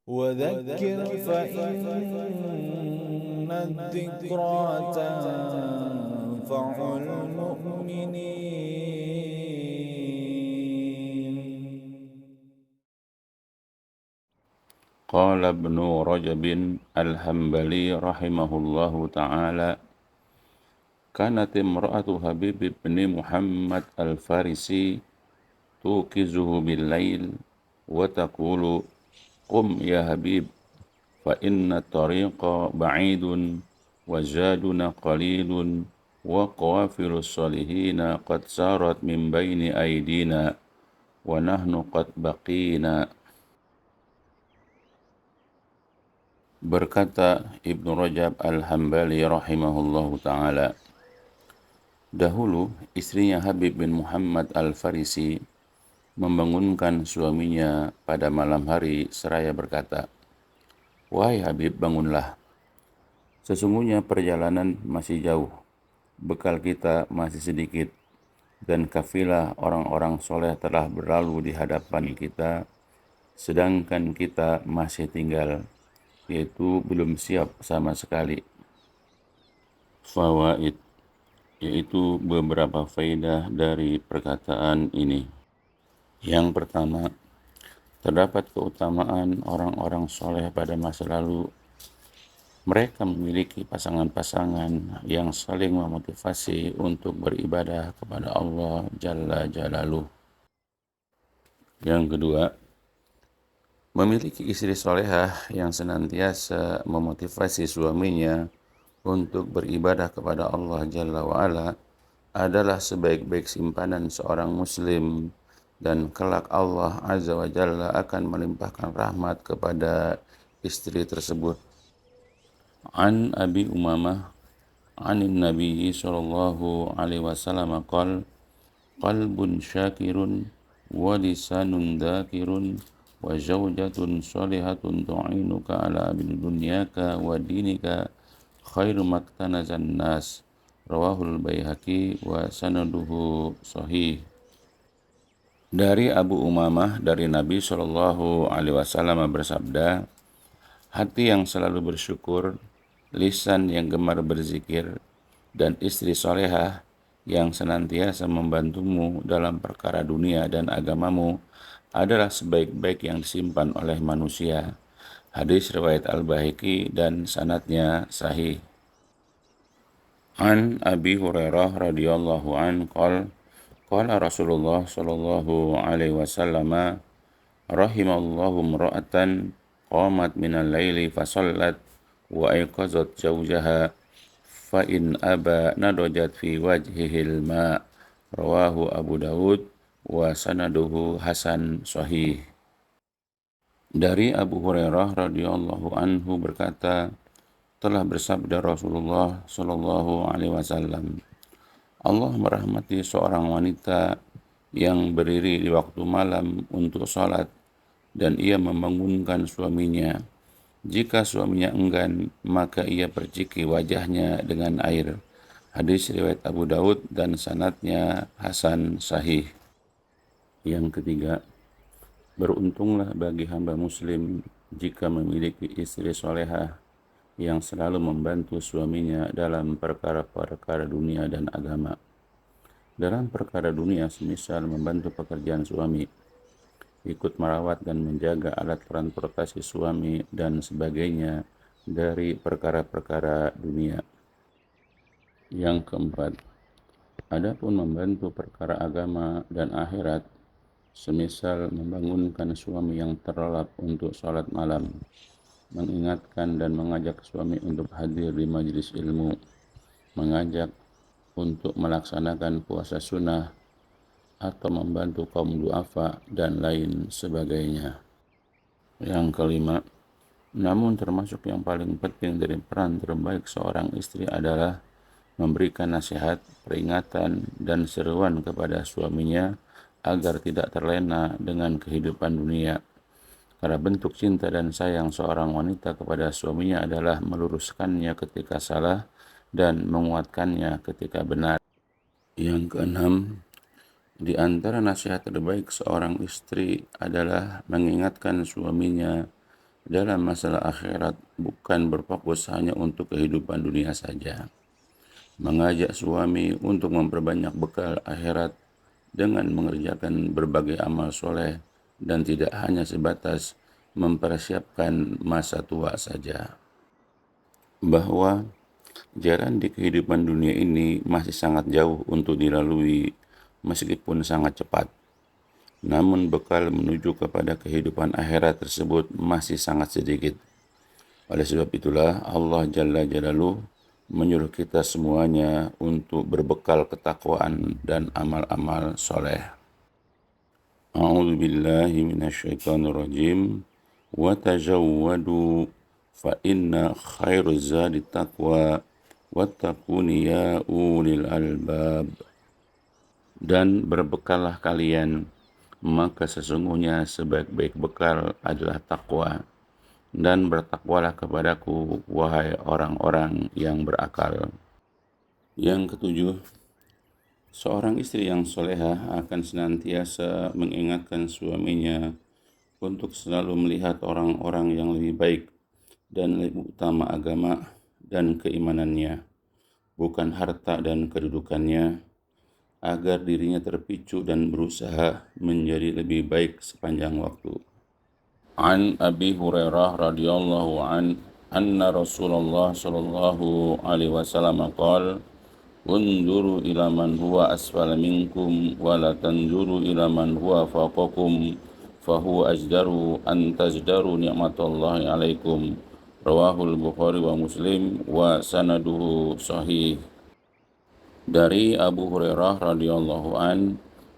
وذكر فإن الذكرى تنفع المؤمنين. قال ابن رجب الحنبلي رحمه الله تعالى: كانت امرأة حبيب بن محمد الفارسي توقظه بالليل وتقول: قم يا حبيب، فإن الطريق بعيد وزادنا قليل وقوافل الصالحين قد سارت من بين أيدينا ونحن قد بقينا. Berkata Ibnu Rajab Al-Hambali rahimahullahu ta'ala, dahulu istrinya Habib bin Muhammad Al-Farisi membangunkan suaminya pada malam hari seraya berkata, "Wahai Habib, bangunlah. Sesungguhnya perjalanan masih jauh, bekal kita masih sedikit, dan kafilah orang-orang soleh telah berlalu di hadapan kita, sedangkan kita masih tinggal, yaitu belum siap sama sekali." Fawaid, yaitu beberapa faedah dari perkataan ini. Yang pertama, terdapat keutamaan orang-orang soleh pada masa lalu. Mereka memiliki pasangan-pasangan yang saling memotivasi untuk beribadah kepada Allah Jalla Jalaluh. Yang kedua, memiliki istri solehah yang senantiasa memotivasi suaminya untuk beribadah kepada Allah Jalla wa'ala adalah sebaik-baik simpanan seorang muslim, dan kelak Allah Azza wa Jalla akan melimpahkan rahmat kepada istri tersebut. An Abi Umamah anin Nabi sallallahu alaihi wasallam qala: qalbun syakirun wa lisanun dzakirun wa zawjatun shalihatun tu'inuka ala amri dunyaka wa dinika khairu maktanazan nas. Rawahul Baihaqi wa sanaduhu sahih. Dari Abu Umamah dari Nabi sallallahu alaihi wasallam bersabda, hati yang selalu bersyukur, lisan yang gemar berzikir, dan istri solehah yang senantiasa membantumu dalam perkara dunia dan agamamu adalah sebaik-baik yang disimpan oleh manusia. Hadis riwayat Al-Baihaqi dan sanadnya sahih. An Abi Hurairah radhiyallahu an qala Rasulullah sallallahu alaihi wasallam: rahimallahu imra'atan qamat minal laili fasallat wa aiqazat zawjaha fa in aba nadajat fi wajhihil ma. Rawahu Abu Daud wa sanaduhu hasan sahih. Dari Abu Hurairah radhiyallahu anhu berkata, telah bersabda Rasulullah sallallahu alaihi wasallam, Allah merahmati seorang wanita yang berdiri di waktu malam untuk salat dan ia membangunkan suaminya. Jika suaminya enggan, maka ia perciki wajahnya dengan air. Hadis riwayat Abu Daud dan sanadnya hasan sahih. Yang ketiga, beruntunglah bagi hamba muslim jika memiliki istri solehah yang selalu membantu suaminya dalam perkara-perkara dunia dan agama. Dalam perkara dunia, semisal membantu pekerjaan suami, ikut merawat dan menjaga alat transportasi suami dan sebagainya dari perkara-perkara dunia. Yang keempat, adapun membantu perkara agama dan akhirat, semisal membangunkan suami yang terlelap untuk sholat malam, mengingatkan dan mengajak suami untuk hadir di majelis ilmu, mengajak untuk melaksanakan puasa sunnah, atau membantu kaum duafa dan lain sebagainya. Yang kelima, namun termasuk yang paling penting dari peran terbaik seorang istri adalah memberikan nasihat, peringatan, dan seruan kepada suaminya agar tidak terlena dengan kehidupan dunia. Karena bentuk cinta dan sayang seorang wanita kepada suaminya adalah meluruskannya ketika salah dan menguatkannya ketika benar. Yang keenam, di antara nasihat terbaik seorang istri adalah mengingatkan suaminya dalam masalah akhirat bukan berfokus hanya untuk kehidupan dunia saja. Mengajak suami untuk memperbanyak bekal akhirat dengan mengerjakan berbagai amal soleh dan tidak hanya sebatas mempersiapkan masa tua saja. Bahwa jalan di kehidupan dunia ini masih sangat jauh untuk dilalui meskipun sangat cepat. Namun bekal menuju kepada kehidupan akhirat tersebut masih sangat sedikit. Oleh sebab itulah Allah Jalla Jalaluh menyuruh kita semuanya untuk berbekal ketakwaan dan amal-amal soleh. A'udzu billahi minasyaitonir rajim. Wa tajawwadu fa inna khairuz zadi taqwa wattaquni ya ulil albab. Dan berbekallah kalian, maka sesungguhnya sebaik-baik bekal adalah takwa, dan bertakwalah kepadaku, wahai orang-orang yang berakal. Yang ketujuh, seorang istri yang solehah akan senantiasa mengingatkan suaminya untuk selalu melihat orang-orang yang lebih baik dan lebih utama agama dan keimanannya, bukan harta dan kedudukannya, agar dirinya terpicu dan berusaha menjadi lebih baik sepanjang waktu. An Abi Hurairah radhiyallahu anna Rasulullah sallallahu alaihi wasallam qala unzuru ila man huwa asfala minkum wa la tanzuru ila man huwa fawqakum fahuwa ajdaru an tazdaru ni'matallahi alaikum. Rawahul Bukhari wa Muslim wa sanaduhu sahih. Dari Abu Hurairah radhiyallahu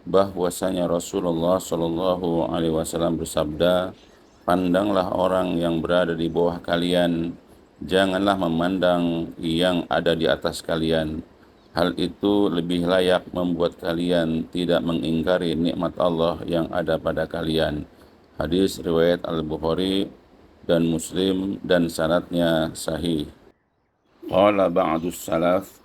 bahwasanya Rasulullah shallallahu alaihi wasallam bersabda, pandanglah orang yang berada di bawah kalian, janganlah memandang yang ada di atas kalian. Hal itu lebih layak membuat kalian tidak mengingkari nikmat Allah yang ada pada kalian. Hadis riwayat Al-Bukhari dan Muslim dan sanadnya sahih. Qala ba'dus salaf,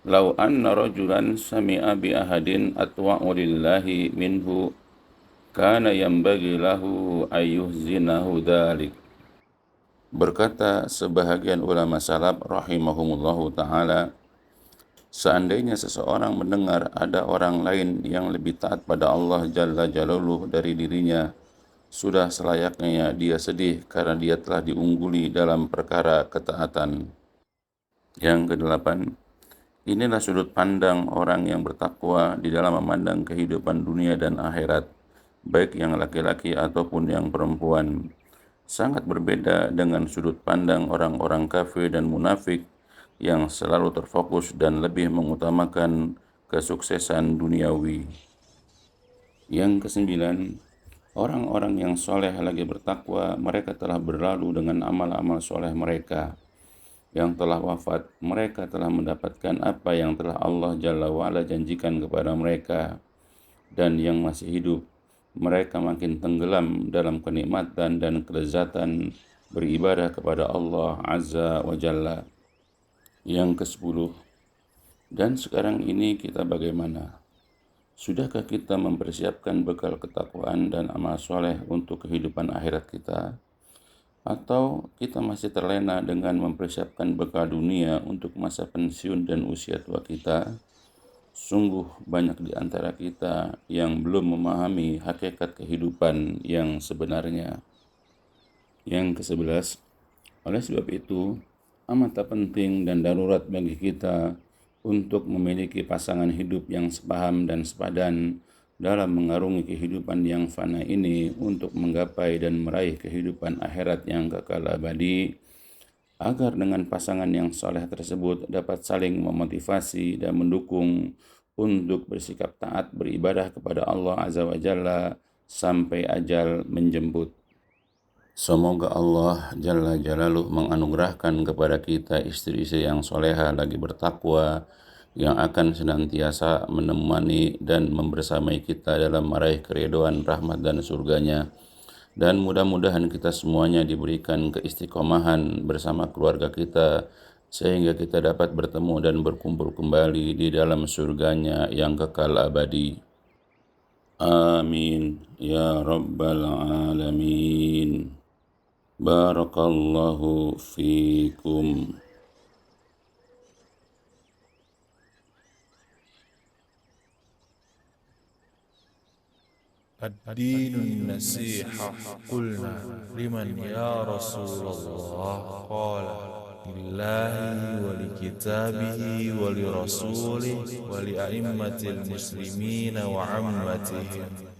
Lau anna rajulan sami'a bi ahadin atwa'u lillahi minhu kana yambagi lahu ayyuhzinahu dhalik. Berkata sebahagian ulama salaf rahimahumullahu ta'ala, seandainya seseorang mendengar ada orang lain yang lebih taat pada Allah Jalla Jalaluh dari dirinya, sudah selayaknya dia sedih karena dia telah diungguli dalam perkara ketaatan. Yang kedelapan, inilah sudut pandang orang yang bertakwa di dalam memandang kehidupan dunia dan akhirat, baik yang laki-laki ataupun yang perempuan. Sangat berbeda dengan sudut pandang orang-orang kafir dan munafik yang selalu terfokus dan lebih mengutamakan kesuksesan duniawi. Yang kesembilan, orang-orang yang soleh lagi bertakwa, mereka telah berlalu dengan amal-amal soleh mereka. Yang telah wafat, mereka telah mendapatkan apa yang telah Allah Jalla wa'ala janjikan kepada mereka. Dan yang masih hidup, mereka makin tenggelam dalam kenikmatan dan kelezatan beribadah kepada Allah Azza wa Jalla. Yang ke-10, dan sekarang ini kita bagaimana? Sudahkah kita mempersiapkan bekal ketakwaan dan amal soleh untuk kehidupan akhirat kita? Atau kita masih terlena dengan mempersiapkan bekal dunia untuk masa pensiun dan usia tua kita? Sungguh banyak di antara kita yang belum memahami hakikat kehidupan yang sebenarnya. Yang ke-11, oleh sebab itu, amat penting dan darurat bagi kita untuk memiliki pasangan hidup yang sepaham dan sepadan dalam mengarungi kehidupan yang fana ini untuk menggapai dan meraih kehidupan akhirat yang kekal abadi, agar dengan pasangan yang saleh tersebut dapat saling memotivasi dan mendukung untuk bersikap taat beribadah kepada Allah Azza wa Jalla sampai ajal menjemput. Semoga Allah Jalla Jalaluh menganugerahkan kepada kita istri-istri yang soleha lagi bertakwa, yang akan senantiasa menemani dan membersamai kita dalam meraih keridhaan rahmat dan surganya. Dan mudah-mudahan kita semuanya diberikan keistiqomahan bersama keluarga kita, sehingga kita dapat bertemu dan berkumpul kembali di dalam surganya yang kekal abadi. Amin ya rabbal alamin. Barakallahu fikum. الدين النصيحة. قلنا لمن يا رسول الله؟ قال لله ولكتابه ولرسوله ولأئمة المسلمين وعمتهم.